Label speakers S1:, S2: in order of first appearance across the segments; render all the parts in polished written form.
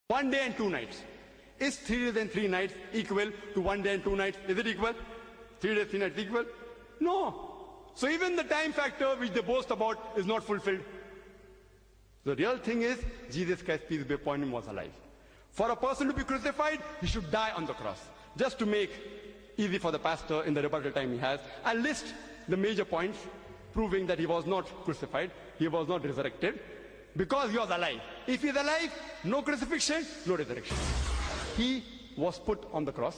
S1: 1 day and 2 nights. Is 3 days and 3 nights equal to 1 day and 2 nights? Is it equal? 3 days, 3 nights equal? No. So even the time factor which they boast about is not fulfilled. The real thing is, Jesus Christ, peace be upon him, was alive. For a person to be crucified, he should die on the cross. Just to make easy for the pastor in the rebuttal time he has, I'll list the major points proving that he was not crucified, he was not resurrected, because he was alive. If he is alive, no crucifixion, no resurrection. He was put on the cross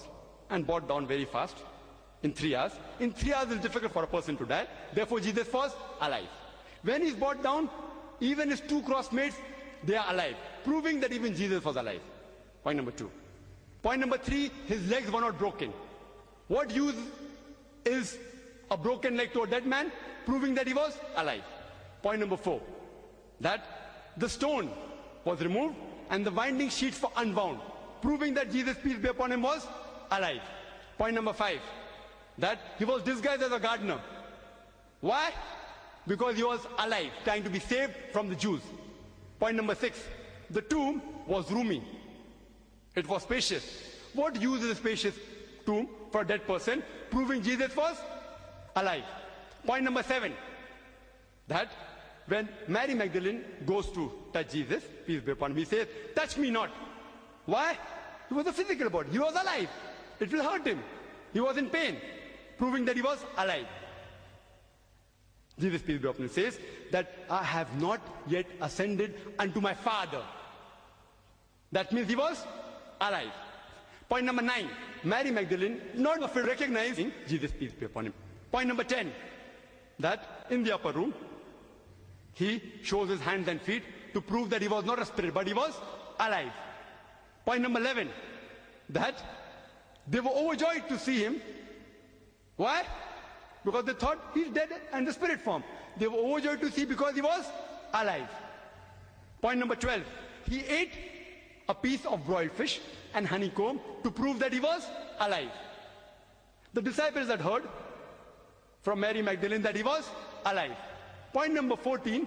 S1: and brought down very fast in 3 hours. In 3 hours it's difficult for a person to die. Therefore Jesus was alive. When he's brought down, even his 2 crossmates, they are alive, proving that even Jesus was alive. Point number 2. Point number 3, his legs were not broken. What use is a broken leg to a dead man? Proving that he was alive. Point number 4, that the stone was removed and the winding sheets were unwound, proving that Jesus, peace be upon him, was alive. Point number 5, that he was disguised as a gardener. Why? Because he was alive, trying to be saved from the Jews. Point number 6, the tomb was roomy. It was spacious. What use is a spacious tomb for a dead person? Proving Jesus was alive. Point number 7, that when Mary Magdalene goes to touch Jesus, peace be upon him, he says, "Touch me not." Why? He was a physical body. He was alive. It will hurt him. He was in pain, proving that he was alive. Jesus, peace be upon him, says that I have not yet ascended unto my Father. That means he was alive. Point number 9, Mary Magdalene not afraid of recognizing Jesus, peace be upon him. Point number 10, that in the upper room, he shows his hands and feet to prove that he was not a spirit, but he was alive. Point number 11, that they were overjoyed to see him. Why? Because they thought he's dead and the spirit form. They were overjoyed to see because he was alive. Point number 12, he ate a piece of broiled fish and honeycomb to prove that he was alive. The disciples had heard from Mary Magdalene that he was alive. Point number 14,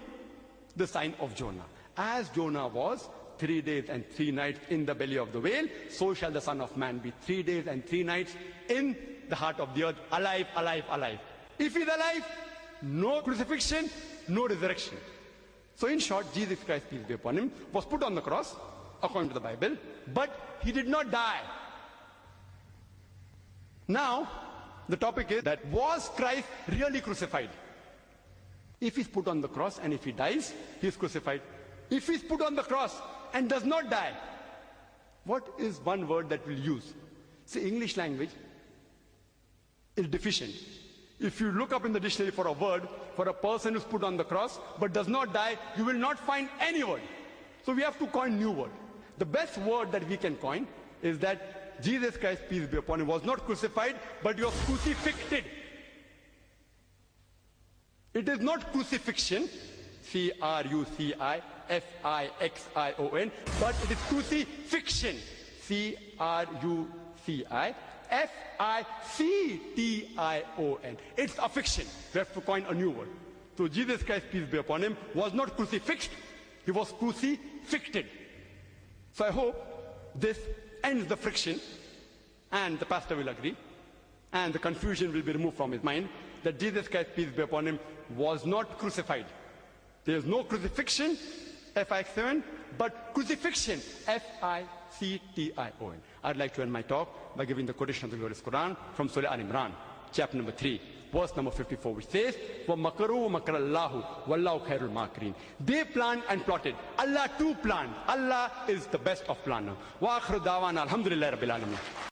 S1: the sign of Jonah. As Jonah was 3 days and 3 nights in the belly of the whale, so shall the Son of Man be 3 days and 3 nights in the heart of the earth, alive, alive, alive. If he's alive, no crucifixion, no resurrection. So in short, Jesus Christ, peace be upon him, was put on the cross, according to the Bible, but he did not die. Now, the topic is that was Christ really crucified? If he's put on the cross and if he dies, he is crucified. If he's put on the cross and does not die, what is one word that we'll use? See, English language is deficient. If you look up in the dictionary for a word for a person who's put on the cross but does not die, you will not find any word. So we have to coin new word. The best word that we can coin is that Jesus Christ, peace be upon him, was not crucified, but he was crucifixed. It is not crucifixion, C-R-U-C-I-F-I-X-I-O-N, but it is crucifixion, C-R-U-C-I-F-I-C-T-I-O-N. It's a fiction. We have to coin a new word. So Jesus Christ, peace be upon him, was not crucifixed, he was crucifixed. So I hope this ends the friction, and the pastor will agree, and the confusion will be removed from his mind, that Jesus Christ, peace be upon him, was not crucified. There is no crucifixion, F-I-X-7, but crucifixion, F-I-C-T-I-O-N. I'd like to end my talk by giving the quotation of the glorious Quran from Surah Al-Imran, chapter number 3, verse number 54, which says, وَمَكَرُوا وَمَكَرَ اللَّهُ وَاللَّهُ خَيْرُ الْمَاكِرِينَ. They planned and plotted. Allah too planned. Allah is the best of planners. وَآخِرُ دَعْوَانَا الْحَمْدُ لِلَّهِ رَبِّ الْعَالَمِينَ.